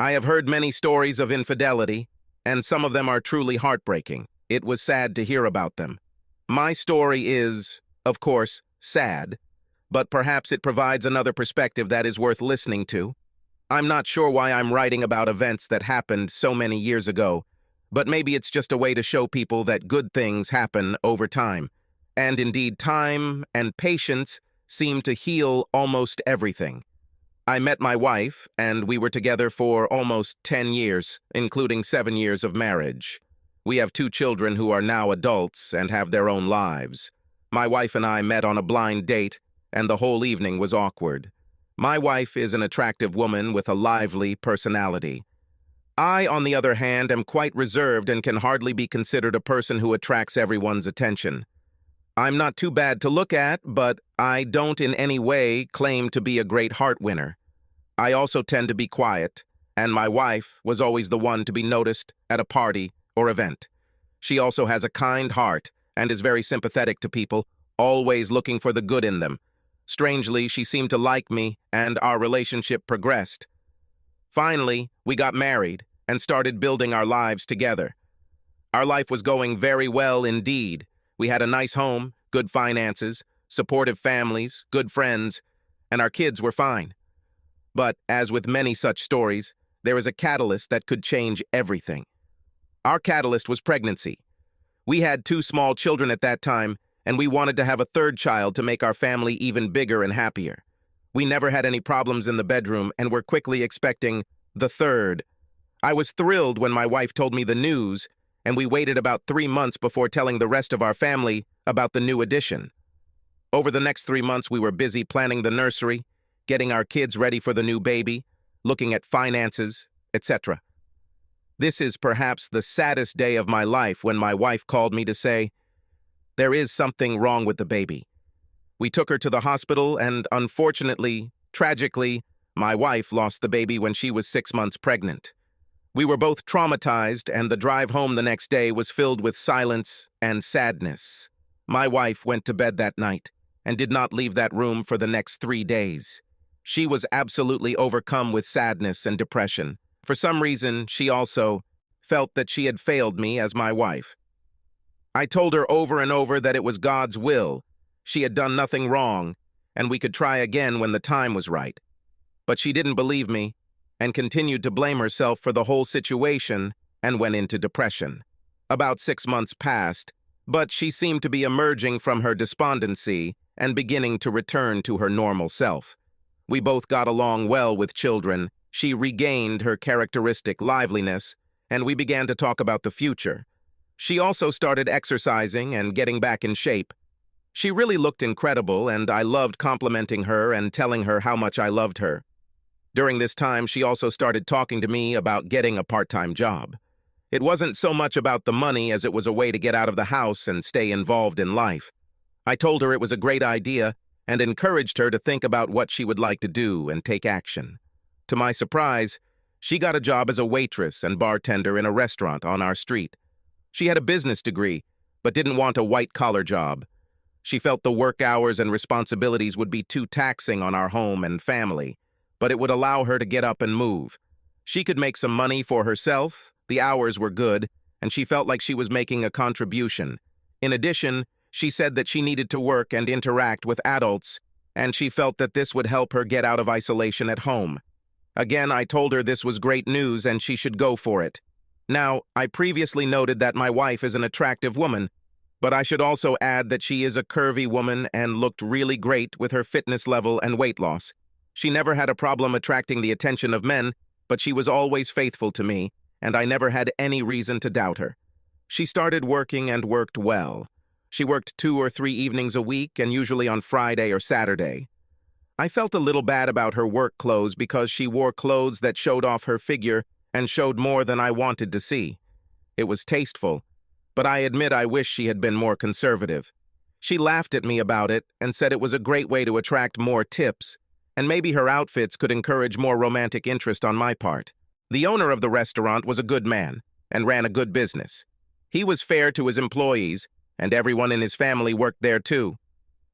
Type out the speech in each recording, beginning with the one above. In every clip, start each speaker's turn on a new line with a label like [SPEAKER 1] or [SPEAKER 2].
[SPEAKER 1] I have heard many stories of infidelity, and some of them are truly heartbreaking. It was sad to hear about them. My story is, of course, sad, but perhaps it provides another perspective that is worth listening to. I'm not sure why I'm writing about events that happened so many years ago, but maybe it's just a way to show people that good things happen over time. And indeed, time and patience seem to heal almost everything. I met my wife, and we were together for almost 10 years, including 7 years of marriage. We have 2 children who are now adults and have their own lives. My wife and I met on a blind date, and the whole evening was awkward. My wife is an attractive woman with a lively personality. I, on the other hand, am quite reserved and can hardly be considered a person who attracts everyone's attention. I'm not too bad to look at, but I don't in any way claim to be a great heart winner. I also tend to be quiet, and my wife was always the one to be noticed at a party or event. She also has a kind heart and is very sympathetic to people, always looking for the good in them. Strangely, she seemed to like me, and our relationship progressed. Finally, we got married and started building our lives together. Our life was going very well indeed. We had a nice home, good finances, supportive families, good friends, and our kids were fine. But, as with many such stories, there is a catalyst that could change everything. Our catalyst was pregnancy. We had 2 small children at that time, and we wanted to have a 3rd child to make our family even bigger and happier. We never had any problems in the bedroom and were quickly expecting the 3rd. I was thrilled when my wife told me the news, and we waited about 3 months before telling the rest of our family about the new addition. Over the next 3 months, we were busy planning the nursery, getting our kids ready for the new baby, looking at finances, etc. This is perhaps the saddest day of my life when my wife called me to say, "There is something wrong with the baby." We took her to the hospital and, unfortunately, tragically, my wife lost the baby when she was 6 months pregnant. We were both traumatized, and the drive home the next day was filled with silence and sadness. My wife went to bed that night and did not leave that room for the next 3 days. She was absolutely overcome with sadness and depression. For some reason, she also felt that she had failed me as my wife. I told her over and over that it was God's will. She had done nothing wrong, and we could try again when the time was right. But she didn't believe me and continued to blame herself for the whole situation and went into depression. About 6 months passed, but she seemed to be emerging from her despondency and beginning to return to her normal self. We both got along well with children. She regained her characteristic liveliness, and we began to talk about the future. She also started exercising and getting back in shape. She really looked incredible, and I loved complimenting her and telling her how much I loved her. During this time, she also started talking to me about getting a part-time job. It wasn't so much about the money as it was a way to get out of the house and stay involved in life. I told her it was a great idea and encouraged her to think about what she would like to do and take action. To my surprise, she got a job as a waitress and bartender in a restaurant on our street. She had a business degree, but didn't want a white-collar job. She felt the work hours and responsibilities would be too taxing on our home and family, but it would allow her to get up and move. She could make some money for herself, the hours were good, and she felt like she was making a contribution. In addition, she said that she needed to work and interact with adults, and she felt that this would help her get out of isolation at home. Again, I told her this was great news and she should go for it. Now, I previously noted that my wife is an attractive woman, but I should also add that she is a curvy woman and looked really great with her fitness level and weight loss. She never had a problem attracting the attention of men, but she was always faithful to me, and I never had any reason to doubt her. She started working and worked well. She worked 2 or 3 evenings a week, and usually on Friday or Saturday. I felt a little bad about her work clothes because she wore clothes that showed off her figure and showed more than I wanted to see. It was tasteful, but I admit I wish she had been more conservative. She laughed at me about it and said it was a great way to attract more tips, and maybe her outfits could encourage more romantic interest on my part. The owner of the restaurant was a good man and ran a good business. He was fair to his employees, and everyone in his family worked there too.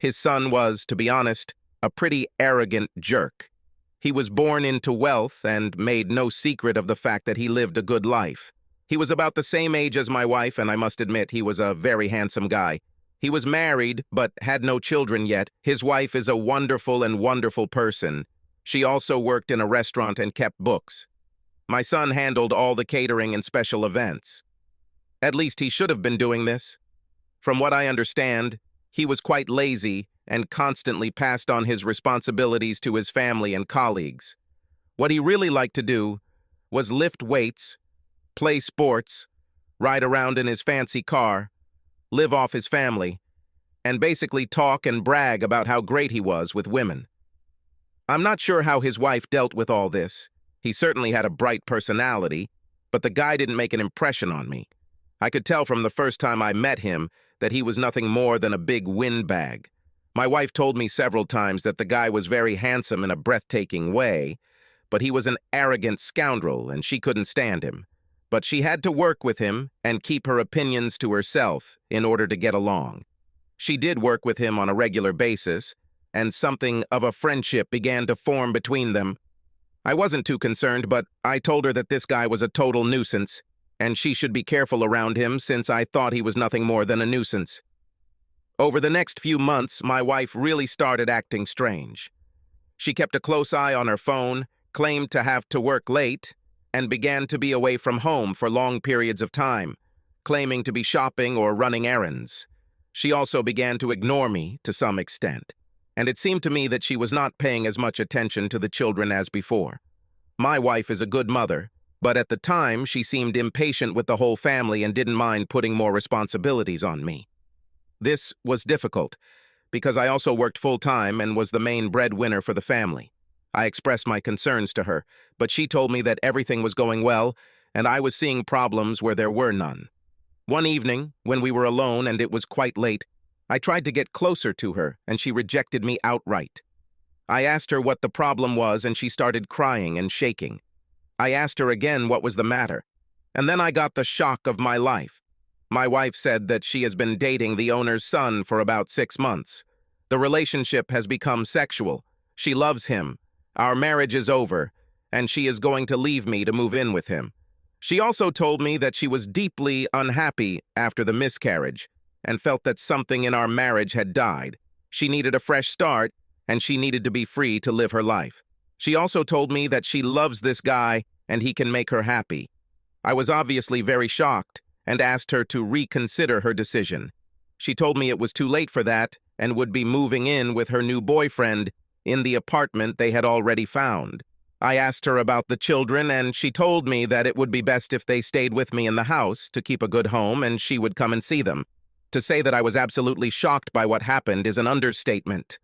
[SPEAKER 1] His son was, to be honest, a pretty arrogant jerk. He was born into wealth and made no secret of the fact that he lived a good life. He was about the same age as my wife, and I must admit he was a very handsome guy. He was married, but had no children yet. His wife is a wonderful person. She also worked in a restaurant and kept books. My son handled all the catering and special events. At least he should have been doing this. From what I understand, he was quite lazy and constantly passed on his responsibilities to his family and colleagues. What he really liked to do was lift weights, play sports, ride around in his fancy car, live off his family, and basically talk and brag about how great he was with women. I'm not sure how his wife dealt with all this. He certainly had a bright personality, but the guy didn't make an impression on me. I could tell from the first time I met him that he was nothing more than a big windbag. My wife told me several times that the guy was very handsome in a breathtaking way, but he was an arrogant scoundrel and she couldn't stand him. But she had to work with him and keep her opinions to herself in order to get along. She did work with him on a regular basis, and something of a friendship began to form between them. I wasn't too concerned, but I told her that this guy was a total nuisance, and she should be careful around him since I thought he was nothing more than a nuisance. Over the next few months, my wife really started acting strange. She kept a close eye on her phone, claimed to have to work late, and began to be away from home for long periods of time, claiming to be shopping or running errands. She also began to ignore me to some extent, and it seemed to me that she was not paying as much attention to the children as before. My wife is a good mother, but at the time she seemed impatient with the whole family and didn't mind putting more responsibilities on me. This was difficult, because I also worked full-time and was the main breadwinner for the family. I expressed my concerns to her, but she told me that everything was going well, and I was seeing problems where there were none. One evening, when we were alone and it was quite late, I tried to get closer to her, and she rejected me outright. I asked her what the problem was, and she started crying and shaking. I asked her again what was the matter, and then I got the shock of my life. My wife said that she has been dating the owner's son for about 6 months. The relationship has become sexual. She loves him. Our marriage is over, and she is going to leave me to move in with him. She also told me that she was deeply unhappy after the miscarriage and felt that something in our marriage had died. She needed a fresh start, and she needed to be free to live her life. She also told me that she loves this guy and he can make her happy. I was obviously very shocked and asked her to reconsider her decision. She told me it was too late for that and would be moving in with her new boyfriend in the apartment they had already found. I asked her about the children, and she told me that it would be best if they stayed with me in the house to keep a good home, and she would come and see them. To say that I was absolutely shocked by what happened is an understatement.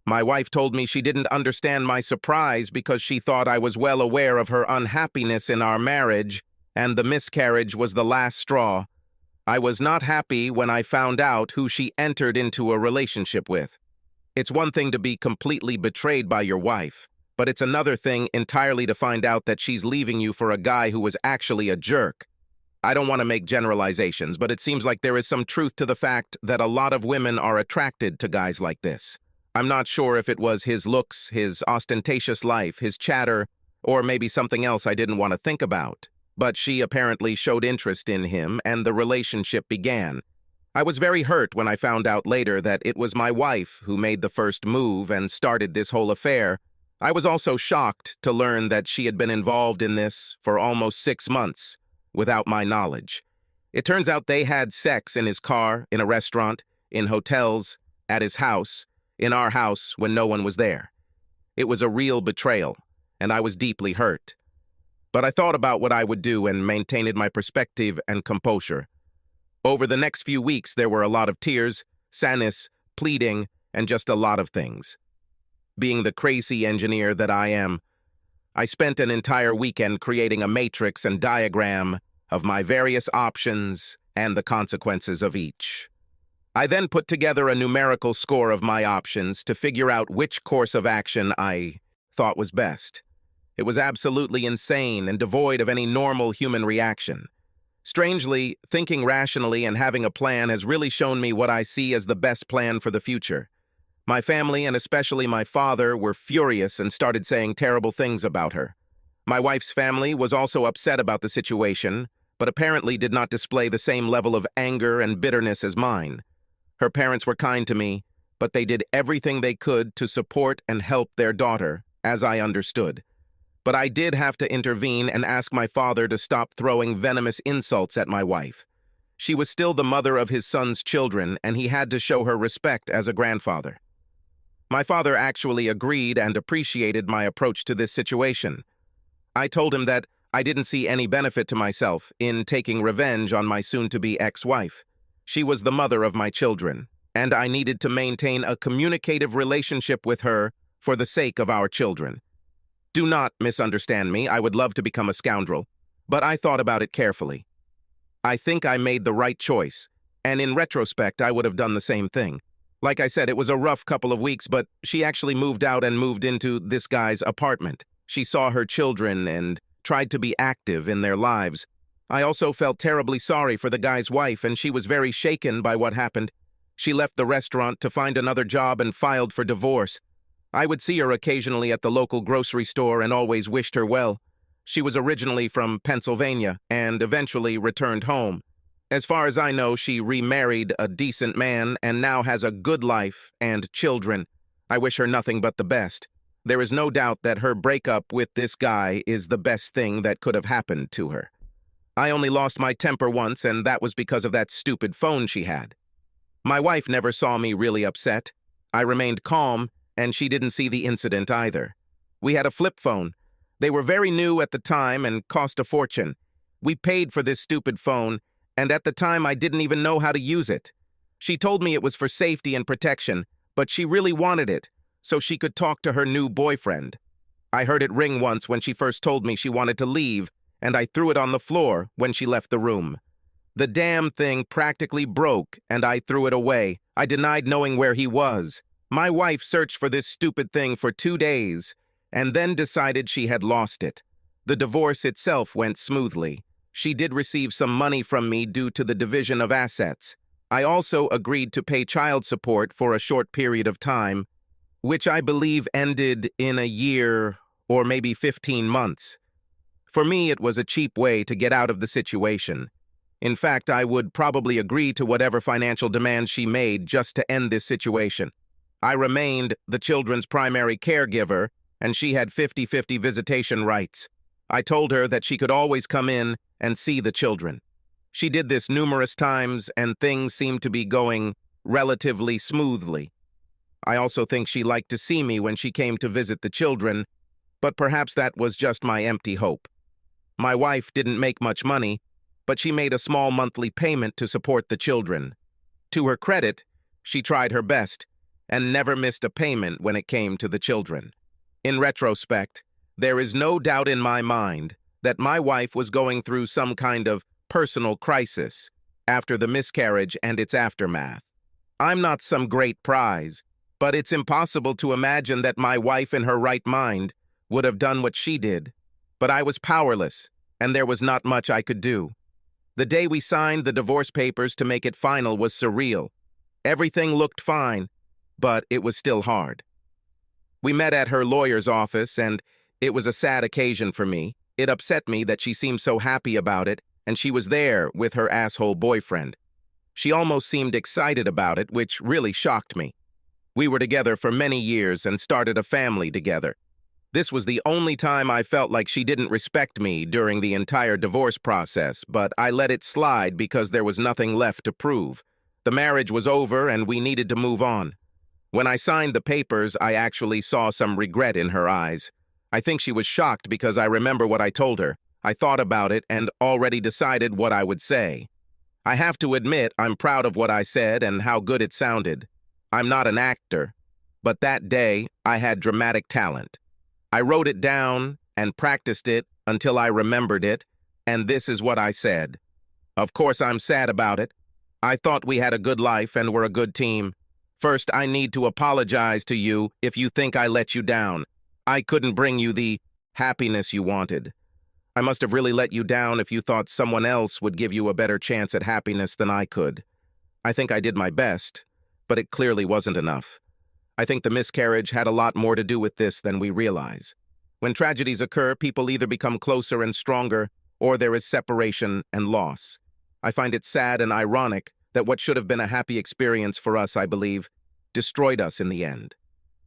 [SPEAKER 1] My wife told me she didn't understand my surprise because she thought I was well aware of her unhappiness in our marriage, and the miscarriage was the last straw. I was not happy when I found out who she entered into a relationship with. It's one thing to be completely betrayed by your wife, but it's another thing entirely to find out that she's leaving you for a guy who was actually a jerk. I don't want to make generalizations, but it seems like there is some truth to the fact that a lot of women are attracted to guys like this. I'm not sure if it was his looks, his ostentatious life, his chatter, or maybe something else I didn't want to think about. But she apparently showed interest in him, and the relationship began. I was very hurt when I found out later that it was my wife who made the first move and started this whole affair. I was also shocked to learn that she had been involved in this for almost 6 months, without my knowledge. It turns out they had sex in his car, in a restaurant, in hotels, at his house, in our house when no one was there. It was a real betrayal, and I was deeply hurt. But I thought about what I would do and maintained my perspective and composure. Over the next few weeks, there were a lot of tears, sadness, pleading, and just a lot of things. Being the crazy engineer that I am, I spent an entire weekend creating a matrix and diagram of my various options and the consequences of each. I then put together a numerical score of my options to figure out which course of action I thought was best. It was absolutely insane and devoid of any normal human reaction. Strangely, thinking rationally and having a plan has really shown me what I see as the best plan for the future. My family, and especially my father, were furious and started saying terrible things about her. My wife's family was also upset about the situation, but apparently did not display the same level of anger and bitterness as mine. Her parents were kind to me, but they did everything they could to support and help their daughter, as I understood. But I did have to intervene and ask my father to stop throwing venomous insults at my wife. She was still the mother of his son's children, and he had to show her respect as a grandfather. My father actually agreed and appreciated my approach to this situation. I told him that I didn't see any benefit to myself in taking revenge on my soon-to-be ex-wife. She was the mother of my children, and I needed to maintain a communicative relationship with her for the sake of our children. Do not misunderstand me, I would love to become a scoundrel, but I thought about it carefully. I think I made the right choice, and in retrospect, I would have done the same thing. Like I said, it was a rough couple of weeks, but she actually moved out and moved into this guy's apartment. She saw her children and tried to be active in their lives. I also felt terribly sorry for the guy's wife, and she was very shaken by what happened. She left the restaurant to find another job and filed for divorce. I would see her occasionally at the local grocery store and always wished her well. She was originally from Pennsylvania and eventually returned home. As far as I know, she remarried a decent man and now has a good life and children. I wish her nothing but the best. There is no doubt that her breakup with this guy is the best thing that could have happened to her. I only lost my temper once, and that was because of that stupid phone she had. My wife never saw me really upset. I remained calm, and she didn't see the incident either. We had a flip phone. They were very new at the time and cost a fortune. We paid for this stupid phone, and at the time I didn't even know how to use it. She told me it was for safety and protection, but she really wanted it, so she could talk to her new boyfriend. I heard it ring once when she first told me she wanted to leave, and I threw it on the floor when she left the room. The damn thing practically broke, and I threw it away. I denied knowing where he was. My wife searched for this stupid thing for 2 days, and then decided she had lost it. The divorce itself went smoothly. She did receive some money from me due to the division of assets. I also agreed to pay child support for a short period of time, which I believe ended in a year or maybe 15 months. For me, it was a cheap way to get out of the situation. In fact, I would probably agree to whatever financial demands she made just to end this situation. I remained the children's primary caregiver, and she had 50-50 visitation rights. I told her that she could always come in and see the children. She did this numerous times, and things seemed to be going relatively smoothly. I also think she liked to see me when she came to visit the children, but perhaps that was just my empty hope. My wife didn't make much money, but she made a small monthly payment to support the children. To her credit, she tried her best and never missed a payment when it came to the children. In retrospect, there is no doubt in my mind that my wife was going through some kind of personal crisis after the miscarriage and its aftermath. I'm not some great prize, but it's impossible to imagine that my wife in her right mind would have done what she did. But I was powerless, and there was not much I could do. The day we signed the divorce papers to make it final was surreal. Everything looked fine, but it was still hard. We met at her lawyer's office, and it was a sad occasion for me. It upset me that she seemed so happy about it, and she was there with her asshole boyfriend. She almost seemed excited about it, which really shocked me. We were together for many years and started a family together. This was the only time I felt like she didn't respect me during the entire divorce process, but I let it slide because there was nothing left to prove. The marriage was over and we needed to move on. When I signed the papers, I actually saw some regret in her eyes. I think she was shocked because I remember what I told her. I thought about it and already decided what I would say. I have to admit I'm proud of what I said and how good it sounded. I'm not an actor, but that day I had dramatic talent. I wrote it down and practiced it until I remembered it, and this is what I said. Of course, I'm sad about it. I thought we had a good life and were a good team. First, I need to apologize to you if you think I let you down. I couldn't bring you the happiness you wanted. I must have really let you down if you thought someone else would give you a better chance at happiness than I could. I think I did my best, but it clearly wasn't enough. I think the miscarriage had a lot more to do with this than we realize. When tragedies occur, people either become closer and stronger, or there is separation and loss. I find it sad and ironic that what should have been a happy experience for us, I believe, destroyed us in the end.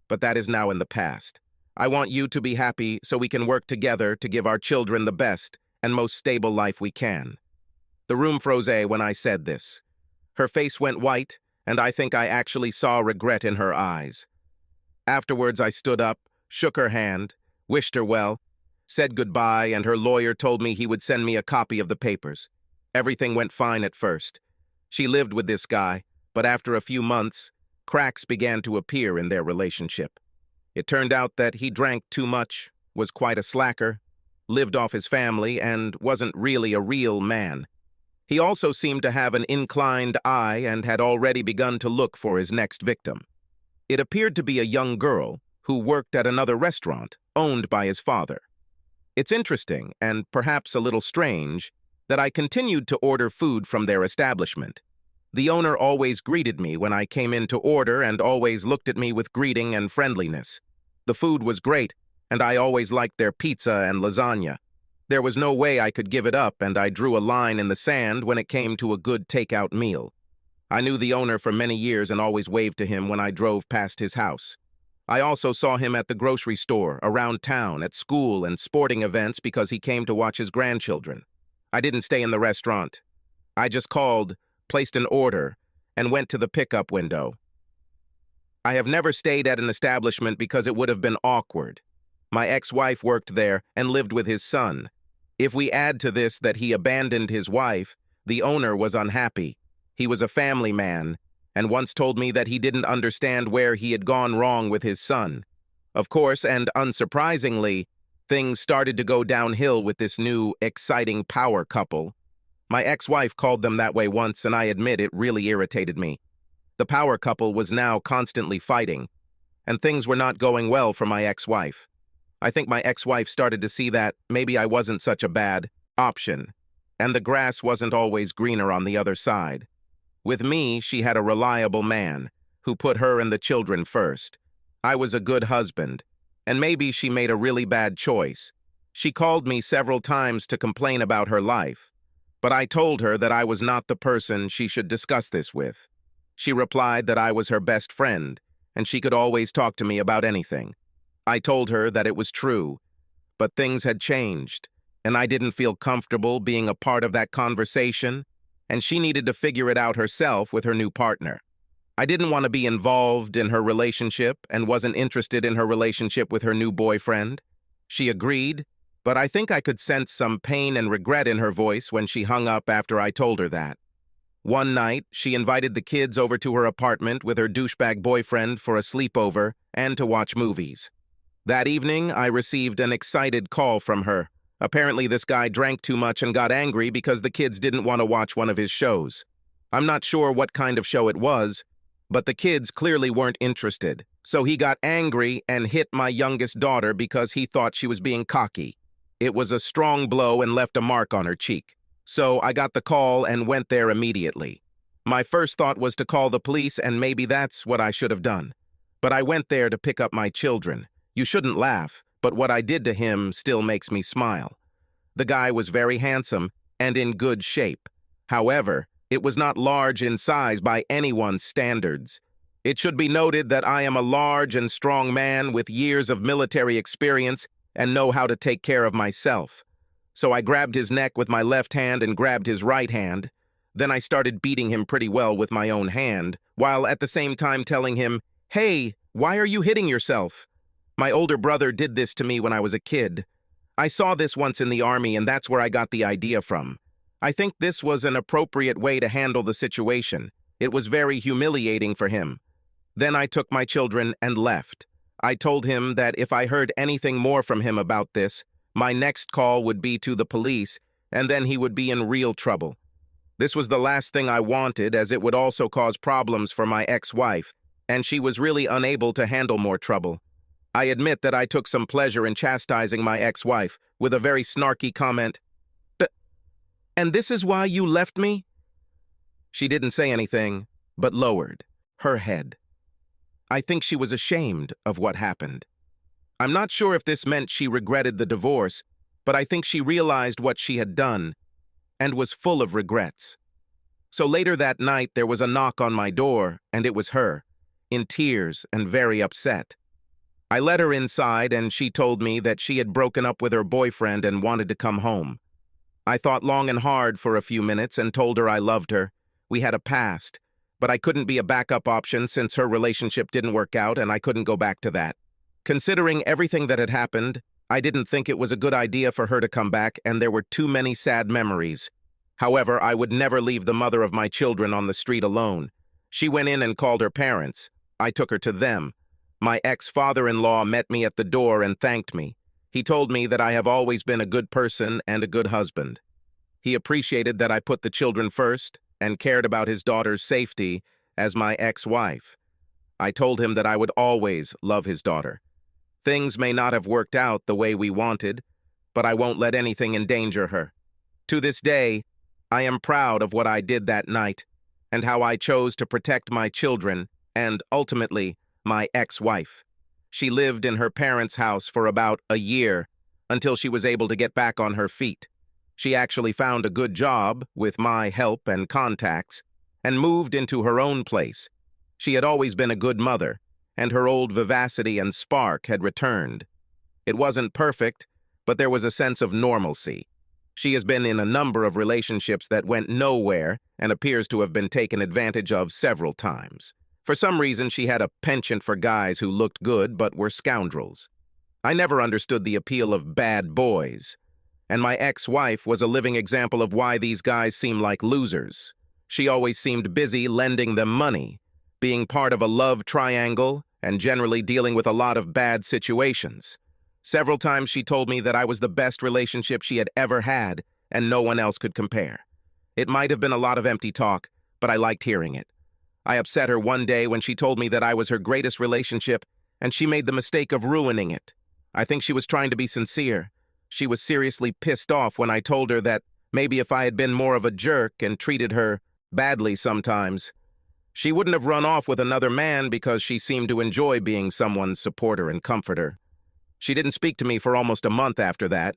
[SPEAKER 1] But that is now in the past. I want you to be happy so we can work together to give our children the best and most stable life we can. The room froze when I said this. Her face went white, and I think I actually saw regret in her eyes. Afterwards, I stood up, shook her hand, wished her well, said goodbye, and her lawyer told me he would send me a copy of the papers. Everything went fine at first. She lived with this guy, but after a few months, cracks began to appear in their relationship. It turned out that he drank too much, was quite a slacker, lived off his family, and wasn't really a real man. He also seemed to have an inclined eye and had already begun to look for his next victim. It appeared to be a young girl who worked at another restaurant owned by his father. It's interesting, and perhaps a little strange, that I continued to order food from their establishment. The owner always greeted me when I came in to order and always looked at me with greeting and friendliness. The food was great, and I always liked their pizza and lasagna. There was no way I could give it up, and I drew a line in the sand when it came to a good takeout meal. I knew the owner for many years and always waved to him when I drove past his house. I also saw him at the grocery store, around town, at school, and sporting events because he came to watch his grandchildren. I didn't stay in the restaurant. I just called, placed an order, and went to the pickup window. I have never stayed at an establishment because it would have been awkward. My ex-wife worked there and lived with his son. If we add to this that he abandoned his wife, the owner was unhappy. He was a family man, and once told me that he didn't understand where he had gone wrong with his son. Of course, and unsurprisingly, things started to go downhill with this new, exciting power couple. My ex-wife called them that way once, and I admit it really irritated me. The power couple was now constantly fighting, and things were not going well for my ex-wife. I think my ex-wife started to see that maybe I wasn't such a bad option, and the grass wasn't always greener on the other side. With me, she had a reliable man who put her and the children first. I was a good husband, and maybe she made a really bad choice. She called me several times to complain about her life, but I told her that I was not the person she should discuss this with. She replied that I was her best friend, and she could always talk to me about anything. I told her that it was true, but things had changed, and I didn't feel comfortable being a part of that conversation, and she needed to figure it out herself with her new partner. I didn't want to be involved in her relationship and wasn't interested in her relationship with her new boyfriend. She agreed, but I think I could sense some pain and regret in her voice when she hung up after I told her that. One night, she invited the kids over to her apartment with her douchebag boyfriend for a sleepover and to watch movies. That evening, I received an excited call from her. Apparently, this guy drank too much and got angry because the kids didn't want to watch one of his shows. I'm not sure what kind of show it was, but the kids clearly weren't interested. So he got angry and hit my youngest daughter because he thought she was being cocky. It was a strong blow and left a mark on her cheek. So I got the call and went there immediately. My first thought was to call the police, and maybe that's what I should have done. But I went there to pick up my children. You shouldn't laugh, but what I did to him still makes me smile. The guy was very handsome and in good shape. However, it was not large in size by anyone's standards. It should be noted that I am a large and strong man with years of military experience and know how to take care of myself. So I grabbed his neck with my left hand and grabbed his right hand. Then I started beating him pretty well with my own hand, while at the same time telling him, "Hey, why are you hitting yourself?" My older brother did this to me when I was a kid. I saw this once in the army, and that's where I got the idea from. I think this was an appropriate way to handle the situation. It was very humiliating for him. Then I took my children and left. I told him that if I heard anything more from him about this, my next call would be to the police, and then he would be in real trouble. This was the last thing I wanted, as it would also cause problems for my ex-wife, and she was really unable to handle more trouble. I admit that I took some pleasure in chastising my ex-wife with a very snarky comment, "And this is why you left me?" She didn't say anything, but lowered her head. I think she was ashamed of what happened. I'm not sure if this meant she regretted the divorce, but I think she realized what she had done and was full of regrets. So later that night, there was a knock on my door, and it was her, in tears and very upset. I let her inside, and she told me that she had broken up with her boyfriend and wanted to come home. I thought long and hard for a few minutes and told her I loved her. We had a past, but I couldn't be a backup option since her relationship didn't work out and I couldn't go back to that. Considering everything that had happened, I didn't think it was a good idea for her to come back, and there were too many sad memories. However, I would never leave the mother of my children on the street alone. She went in and called her parents. I took her to them. My ex-father-in-law met me at the door and thanked me. He told me that I have always been a good person and a good husband. He appreciated that I put the children first and cared about his daughter's safety as my ex-wife. I told him that I would always love his daughter. Things may not have worked out the way we wanted, but I won't let anything endanger her. To this day, I am proud of what I did that night and how I chose to protect my children and, ultimately, my ex-wife. She lived in her parents' house for about a year until she was able to get back on her feet. She actually found a good job with my help and contacts and moved into her own place. She had always been a good mother, and her old vivacity and spark had returned. It wasn't perfect, but there was a sense of normalcy. She has been in a number of relationships that went nowhere and appears to have been taken advantage of several times. For some reason, she had a penchant for guys who looked good but were scoundrels. I never understood the appeal of bad boys, and my ex-wife was a living example of why these guys seem like losers. She always seemed busy lending them money, being part of a love triangle, and generally dealing with a lot of bad situations. Several times she told me that I was the best relationship she had ever had, and no one else could compare. It might have been a lot of empty talk, but I liked hearing it. I upset her one day when she told me that I was her greatest relationship, and she made the mistake of ruining it. I think she was trying to be sincere. She was seriously pissed off when I told her that maybe if I had been more of a jerk and treated her badly sometimes, she wouldn't have run off with another man because she seemed to enjoy being someone's supporter and comforter. She didn't speak to me for almost a month after that,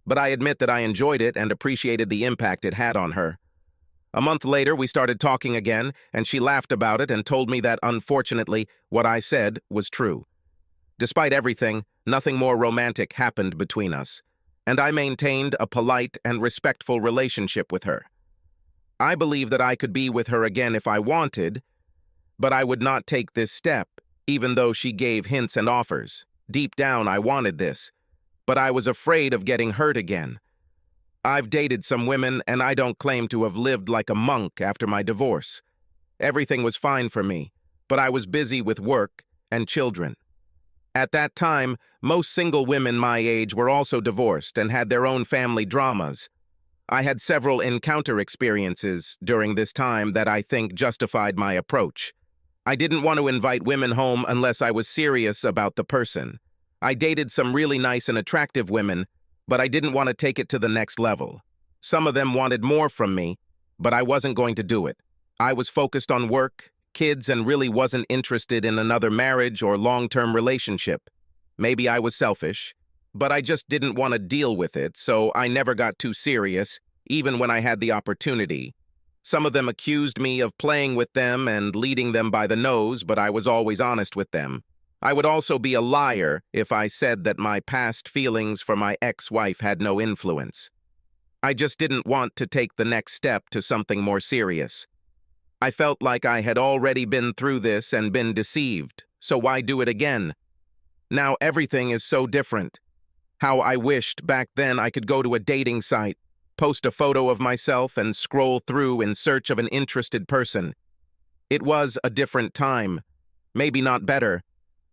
[SPEAKER 1] but I admit that I enjoyed it and appreciated the impact it had on her. A month later, we started talking again, and she laughed about it and told me that, unfortunately, what I said was true. Despite everything, nothing more romantic happened between us, and I maintained a polite and respectful relationship with her. I believe that I could be with her again if I wanted, but I would not take this step, even though she gave hints and offers. Deep down, I wanted this, but I was afraid of getting hurt again. I've dated some women, and I don't claim to have lived like a monk after my divorce. Everything was fine for me, but I was busy with work and children. At that time, most single women my age were also divorced and had their own family dramas. I had several encounter experiences during this time that I think justified my approach. I didn't want to invite women home unless I was serious about the person. I dated some really nice and attractive women, but I didn't want to take it to the next level. Some of them wanted more from me, but I wasn't going to do it. I was focused on work, kids, and really wasn't interested in another marriage or long-term relationship. Maybe I was selfish, but I just didn't want to deal with it, so I never got too serious, even when I had the opportunity. Some of them accused me of playing with them and leading them by the nose, but I was always honest with them. I would also be a liar if I said that my past feelings for my ex-wife had no influence. I just didn't want to take the next step to something more serious. I felt like I had already been through this and been deceived, so why do it again? Now everything is so different. How I wished back then I could go to a dating site, post a photo of myself, and scroll through in search of an interested person. It was a different time. Maybe not better,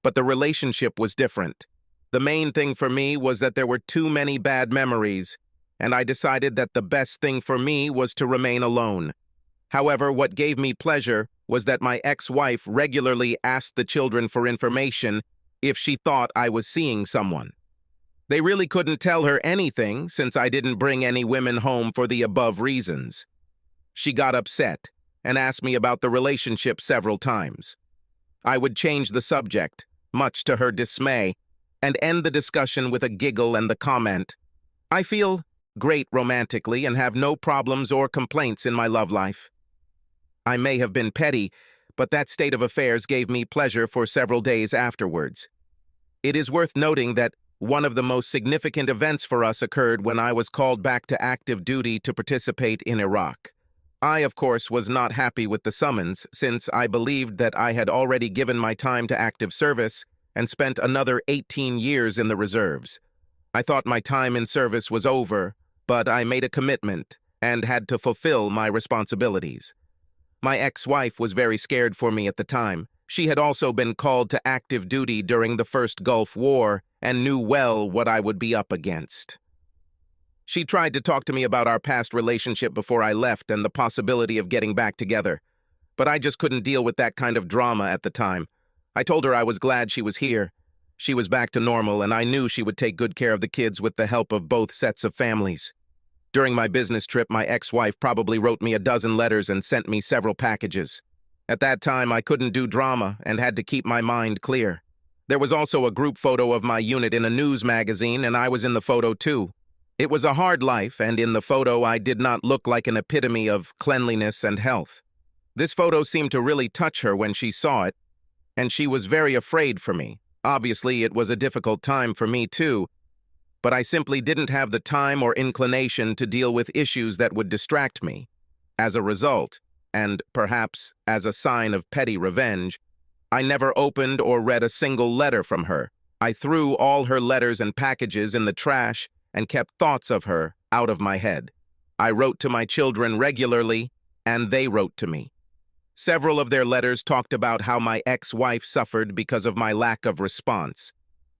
[SPEAKER 1] but the relationship was different. The main thing for me was that there were too many bad memories, and I decided that the best thing for me was to remain alone. However, what gave me pleasure was that my ex-wife regularly asked the children for information if she thought I was seeing someone. They really couldn't tell her anything since I didn't bring any women home for the above reasons. She got upset and asked me about the relationship several times. I would change the subject, much to her dismay, and end the discussion with a giggle and the comment, "I feel great romantically and have no problems or complaints in my love life." I may have been petty, but that state of affairs gave me pleasure for several days afterwards. It is worth noting that one of the most significant events for us occurred when I was called back to active duty to participate in Iraq. I, of course, was not happy with the summons, since I believed that I had already given my time to active service and spent another 18 years in the reserves. I thought my time in service was over, but I made a commitment and had to fulfill my responsibilities. My ex-wife was very scared for me at the time. She had also been called to active duty during the first Gulf War and knew well what I would be up against. She tried to talk to me about our past relationship before I left and the possibility of getting back together, but I just couldn't deal with that kind of drama at the time. I told her I was glad she was here. She was back to normal, and I knew she would take good care of the kids with the help of both sets of families. During my business trip, my ex-wife probably wrote me a dozen letters and sent me several packages. At that time, I couldn't do drama and had to keep my mind clear. There was also a group photo of my unit in a news magazine, and I was in the photo too. It was a hard life, and in the photo I did not look like an epitome of cleanliness and health. This photo seemed to really touch her when she saw it, and she was very afraid for me. Obviously, it was a difficult time for me too, but I simply didn't have the time or inclination to deal with issues that would distract me. As a result, and perhaps as a sign of petty revenge, I never opened or read a single letter from her. I threw all her letters and packages in the trash and kept thoughts of her out of my head. I wrote to my children regularly, and they wrote to me. Several of their letters talked about how my ex-wife suffered because of my lack of response,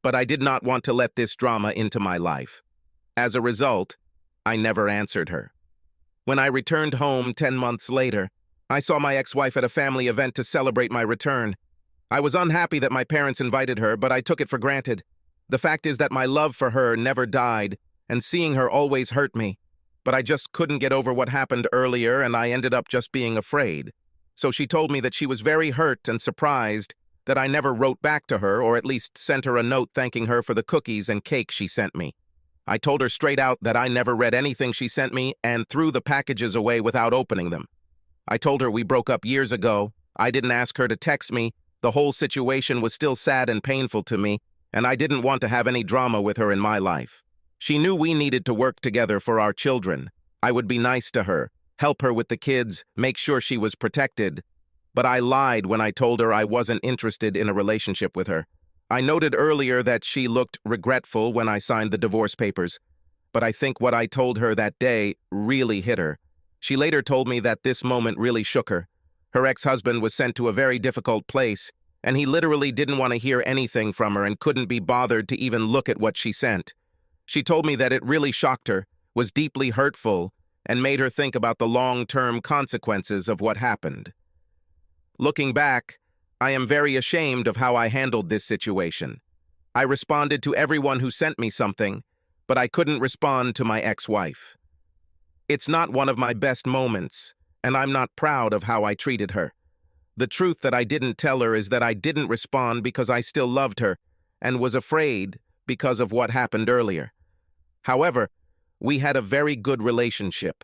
[SPEAKER 1] but I did not want to let this drama into my life. As a result, I never answered her. When I returned home 10 months later, I saw my ex-wife at a family event to celebrate my return. I was unhappy that my parents invited her, but I took it for granted. The fact is that my love for her never died, and seeing her always hurt me. But I just couldn't get over what happened earlier, and I ended up just being afraid. So she told me that she was very hurt and surprised that I never wrote back to her, or at least sent her a note thanking her for the cookies and cake she sent me. I told her straight out that I never read anything she sent me and threw the packages away without opening them. I told her we broke up years ago. I didn't ask her to text me. The whole situation was still sad and painful to me, and I didn't want to have any drama with her in my life. She knew we needed to work together for our children. I would be nice to her, help her with the kids, make sure she was protected. But I lied when I told her I wasn't interested in a relationship with her. I noted earlier that she looked regretful when I signed the divorce papers, but I think what I told her that day really hit her. She later told me that this moment really shook her. Her ex-husband was sent to a very difficult place, and he literally didn't want to hear anything from her and couldn't be bothered to even look at what she sent. She told me that it really shocked her, was deeply hurtful, and made her think about the long-term consequences of what happened. Looking back, I am very ashamed of how I handled this situation. I responded to everyone who sent me something, but I couldn't respond to my ex-wife. It's not one of my best moments, and I'm not proud of how I treated her. The truth that I didn't tell her is that I didn't respond because I still loved her and was afraid because of what happened earlier. However, we had a very good relationship.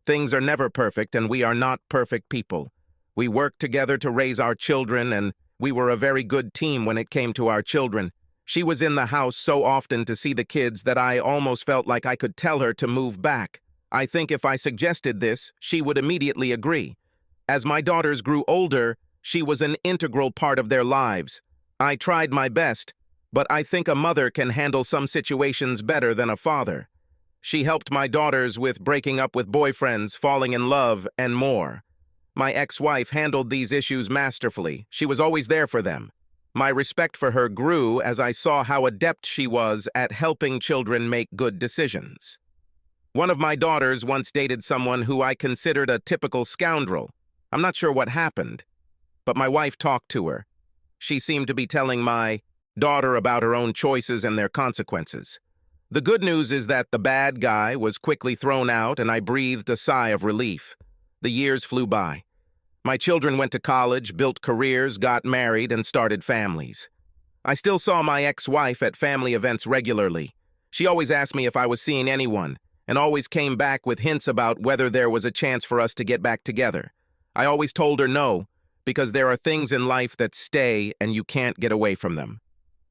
[SPEAKER 1] Things are never perfect, and we are not perfect people. We worked together to raise our children, and we were a very good team when it came to our children. She was in the house so often to see the kids that I almost felt like I could tell her to move back. I think if I suggested this, she would immediately agree. As my daughters grew older, she was an integral part of their lives. I tried my best, but I think a mother can handle some situations better than a father. She helped my daughters with breaking up with boyfriends, falling in love, and more. My ex-wife handled these issues masterfully. She was always there for them. My respect for her grew as I saw how adept she was at helping children make good decisions. One of my daughters once dated someone who I considered a typical scoundrel. I'm not sure what happened, but my wife talked to her. She seemed to be telling my daughter about her own choices and their consequences. The good news is that the bad guy was quickly thrown out, and I breathed a sigh of relief. The years flew by. My children went to college, built careers, got married, and started families. I still saw my ex-wife at family events regularly. She always asked me if I was seeing anyone, and always came back with hints about whether there was a chance for us to get back together. I always told her no, because there are things in life that stay and you can't get away from them.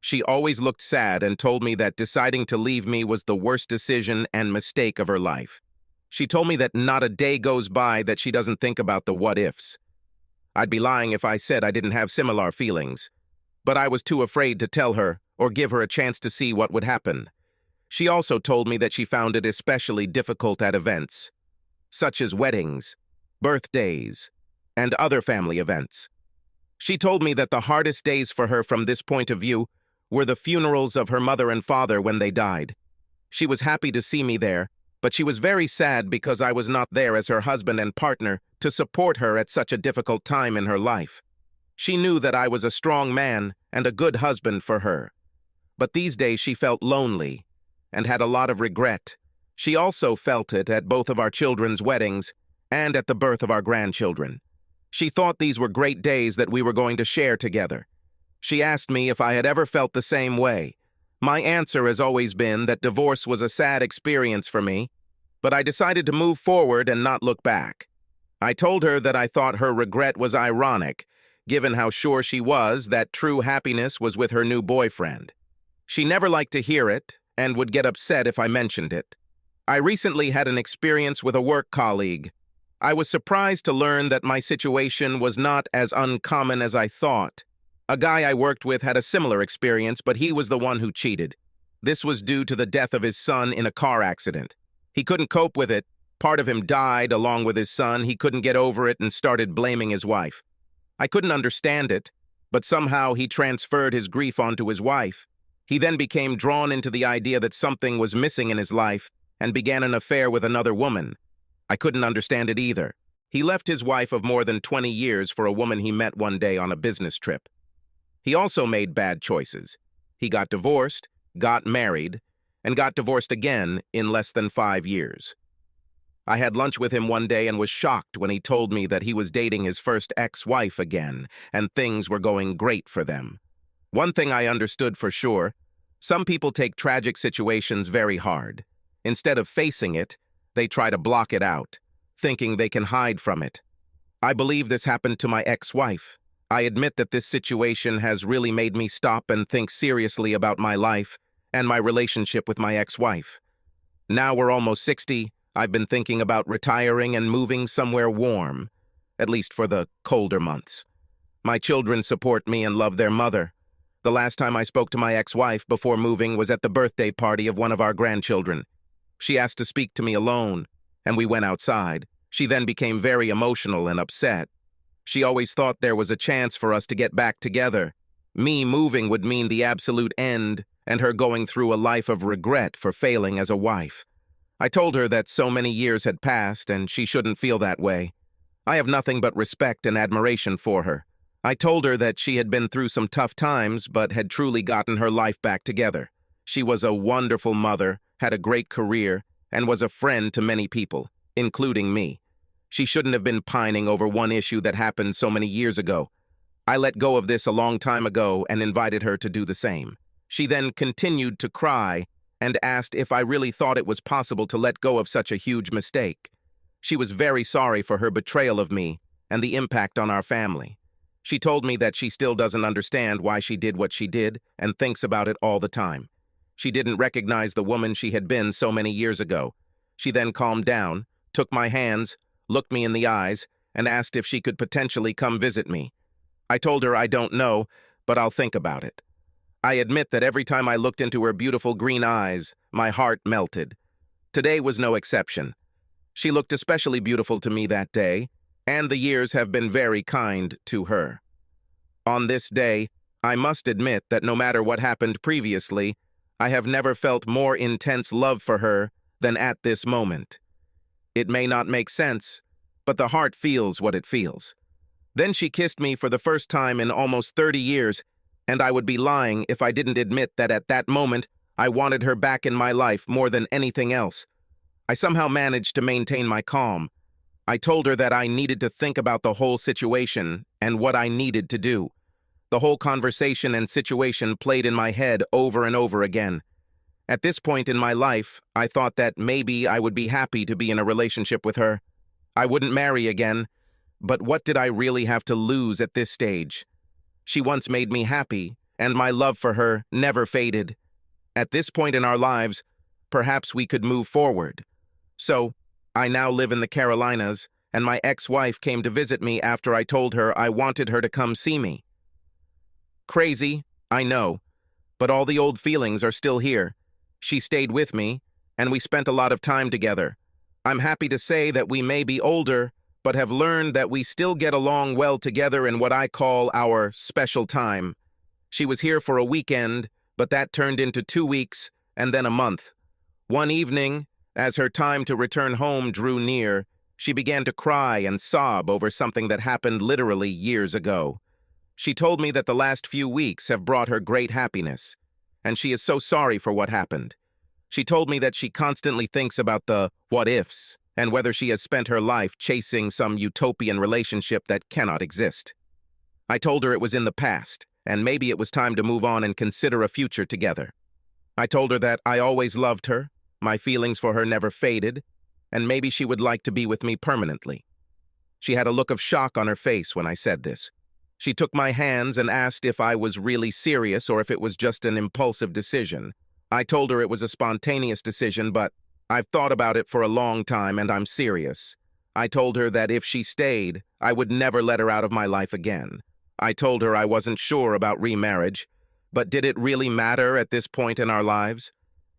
[SPEAKER 1] She always looked sad and told me that deciding to leave me was the worst decision and mistake of her life. She told me that not a day goes by that she doesn't think about the what-ifs. I'd be lying if I said I didn't have similar feelings, but I was too afraid to tell her or give her a chance to see what would happen. She also told me that she found it especially difficult at events, such as weddings, birthdays, and other family events. She told me that the hardest days for her from this point of view were the funerals of her mother and father when they died. She was happy to see me there, but she was very sad because I was not there as her husband and partner to support her at such a difficult time in her life. She knew that I was a strong man and a good husband for her. But these days she felt lonely and had a lot of regret. She also felt it at both of our children's weddings and at the birth of our grandchildren. She thought these were great days that we were going to share together. She asked me if I had ever felt the same way. My answer has always been that divorce was a sad experience for me, but I decided to move forward and not look back. I told her that I thought her regret was ironic, given how sure she was that true happiness was with her new boyfriend. She never liked to hear it and would get upset if I mentioned it. I recently had an experience with a work colleague. I was surprised to learn that my situation was not as uncommon as I thought. A guy I worked with had a similar experience, but he was the one who cheated. This was due to the death of his son in a car accident. He couldn't cope with it. Part of him died along with his son. He couldn't get over it and started blaming his wife. I couldn't understand it, but somehow he transferred his grief onto his wife. He then became drawn into the idea that something was missing in his life and began an affair with another woman. I couldn't understand it either. He left his wife of more than 20 years for a woman he met one day on a business trip. He also made bad choices. He got divorced, got married, and got divorced again in less than 5 years. I had lunch with him one day and was shocked when he told me that he was dating his first ex-wife again, and things were going great for them. One thing I understood for sure: some people take tragic situations very hard. Instead of facing it, they try to block it out, thinking they can hide from it. I believe this happened to my ex-wife. I admit that this situation has really made me stop and think seriously about my life and my relationship with my ex-wife. Now we're almost 60, I've been thinking about retiring and moving somewhere warm, at least for the colder months. My children support me and love their mother. The last time I spoke to my ex-wife before moving was at the birthday party of one of our grandchildren. She asked to speak to me alone, and we went outside. She then became very emotional and upset. She always thought there was a chance for us to get back together. Me moving would mean the absolute end, and her going through a life of regret for failing as a wife. I told her that so many years had passed and she shouldn't feel that way. I have nothing but respect and admiration for her. I told her that she had been through some tough times but had truly gotten her life back together. She was a wonderful mother, had a great career, and was a friend to many people, including me. She shouldn't have been pining over one issue that happened so many years ago. I let go of this a long time ago and invited her to do the same. She then continued to cry and asked if I really thought it was possible to let go of such a huge mistake. She was very sorry for her betrayal of me and the impact on our family. She told me that she still doesn't understand why she did what she did and thinks about it all the time. She didn't recognize the woman she had been so many years ago. She then calmed down, took my hands, looked me in the eyes, and asked if she could potentially come visit me. I told her I don't know, but I'll think about it. I admit that every time I looked into her beautiful green eyes, my heart melted. Today was no exception. She looked especially beautiful to me that day, and the years have been very kind to her. On this day, I must admit that no matter what happened previously, I have never felt more intense love for her than at this moment. It may not make sense, but the heart feels what it feels. Then she kissed me for the first time in almost 30 years, and I would be lying if I didn't admit that at that moment I wanted her back in my life more than anything else. I somehow managed to maintain my calm. I told her that I needed to think about the whole situation and what I needed to do. The whole conversation and situation played in my head over and over again. At this point in my life, I thought that maybe I would be happy to be in a relationship with her. I wouldn't marry again, but what did I really have to lose at this stage? She once made me happy, and my love for her never faded. At this point in our lives, perhaps we could move forward. So, I now live in the Carolinas, and my ex-wife came to visit me after I told her I wanted her to come see me. Crazy, I know, but all the old feelings are still here. She stayed with me, and we spent a lot of time together. I'm happy to say that we may be older, but have learned that we still get along well together in what I call our special time. She was here for a weekend, but that turned into 2 weeks, and then a month. One evening, as her time to return home drew near, she began to cry and sob over something that happened literally years ago. She told me that the last few weeks have brought her great happiness, and she is so sorry for what happened. She told me that she constantly thinks about the what-ifs and whether she has spent her life chasing some utopian relationship that cannot exist. I told her it was in the past, and maybe it was time to move on and consider a future together. I told her that I always loved her, my feelings for her never faded, and maybe she would like to be with me permanently. She had a look of shock on her face when I said this. She took my hands and asked if I was really serious or if it was just an impulsive decision. I told her it was a spontaneous decision, but I've thought about it for a long time and I'm serious. I told her that if she stayed, I would never let her out of my life again. I told her I wasn't sure about remarriage, but did it really matter at this point in our lives?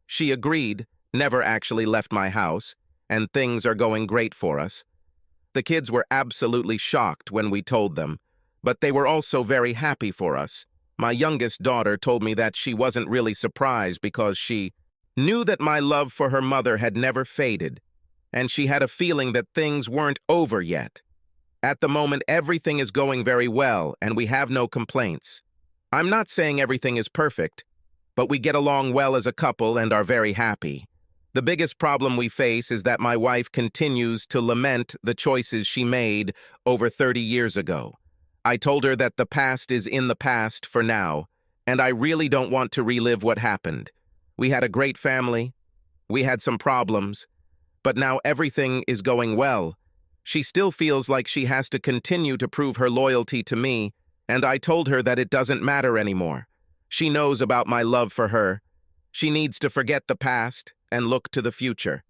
[SPEAKER 1] She agreed, never actually left my house, and things are going great for us. The kids were absolutely shocked when we told them, but they were also very happy for us. My youngest daughter told me that she wasn't really surprised because she knew that my love for her mother had never faded, and she had a feeling that things weren't over yet. At the moment, everything is going very well, and we have no complaints. I'm not saying everything is perfect, but we get along well as a couple and are very happy. The biggest problem we face is that my wife continues to lament the choices she made over 30 years ago. I told her that the past is in the past for now, and I really don't want to relive what happened. We had a great family, we had some problems, but now everything is going well. She still feels like she has to continue to prove her loyalty to me, and I told her that it doesn't matter anymore. She knows about my love for her. She needs to forget the past and look to the future.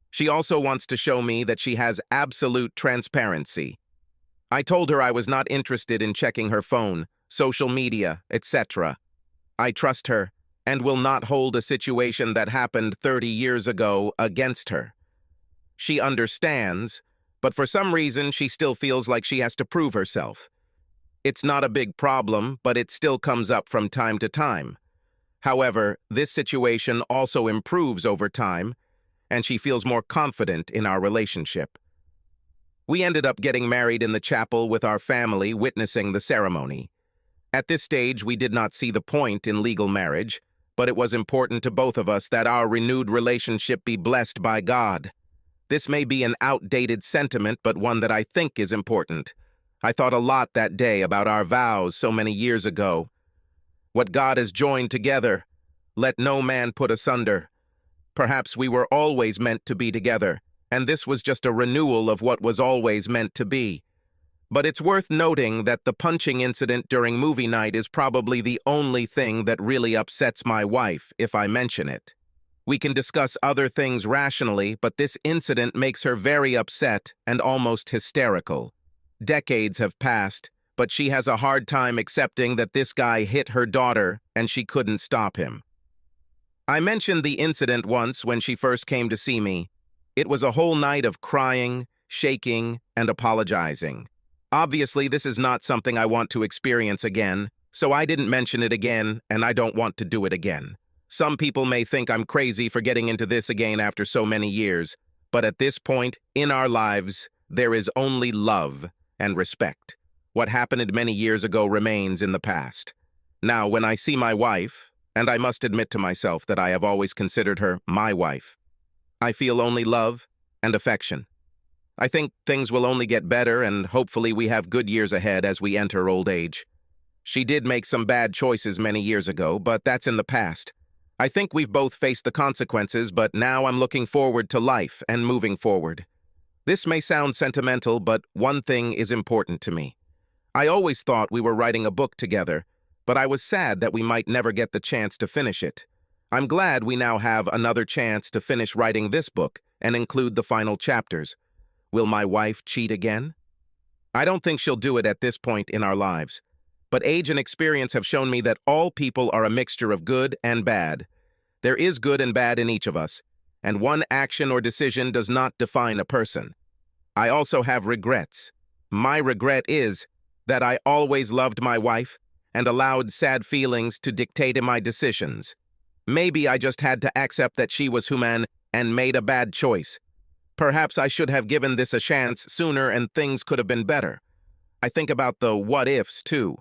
[SPEAKER 1] She also wants to show me that she has absolute transparency. I told her I was not interested in checking her phone, social media, etc. I trust her and will not hold a situation that happened 30 years ago against her. She understands, but for some reason she still feels like she has to prove herself. It's not a big problem, but it still comes up from time to time. However, this situation also improves over time, and she feels more confident in our relationship. We ended up getting married in the chapel with our family witnessing the ceremony. At this stage, we did not see the point in legal marriage, but it was important to both of us that our renewed relationship be blessed by God. This may be an outdated sentiment, but one that I think is important. I thought a lot that day about our vows so many years ago. What God has joined together, let no man put asunder. Perhaps we were always meant to be together, and this was just a renewal of what was always meant to be. But it's worth noting that the punching incident during movie night is probably the only thing that really upsets my wife, if I mention it. We can discuss other things rationally, but this incident makes her very upset and almost hysterical. Decades have passed, but she has a hard time accepting that this guy hit her daughter and she couldn't stop him. I mentioned the incident once when she first came to see me. It was a whole night of crying, shaking, and apologizing. Obviously, this is not something I want to experience again, so I didn't mention it again, and I don't want to do it again. Some people may think I'm crazy for getting into this again after so many years, but at this point in our lives, there is only love and respect. What happened many years ago remains in the past. Now, when I see my wife, and I must admit to myself that I have always considered her my wife, I feel only love and affection. I think things will only get better and hopefully we have good years ahead as we enter old age. She did make some bad choices many years ago, but that's in the past. I think we've both faced the consequences, but now I'm looking forward to life and moving forward. This may sound sentimental, but one thing is important to me. I always thought we were writing a book together, but I was sad that we might never get the chance to finish it. I'm glad we now have another chance to finish writing this book and include the final chapters. Will my wife cheat again? I don't think she'll do it at this point in our lives. But age and experience have shown me that all people are a mixture of good and bad. There is good and bad in each of us, and one action or decision does not define a person. I also have regrets. My regret is that I always loved my wife and allowed sad feelings to dictate my decisions. Maybe I just had to accept that she was human and made a bad choice. Perhaps I should have given this a chance sooner and things could have been better. I think about the what-ifs too.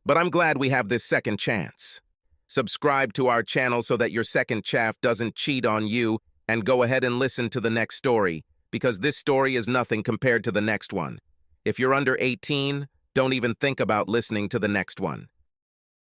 [SPEAKER 1] But I'm glad we have this second chance. Subscribe to our channel so that your second chaff doesn't cheat on you, and go ahead and listen to the next story, because this story is nothing compared to the next one. If you're under 18, don't even think about listening to the next one.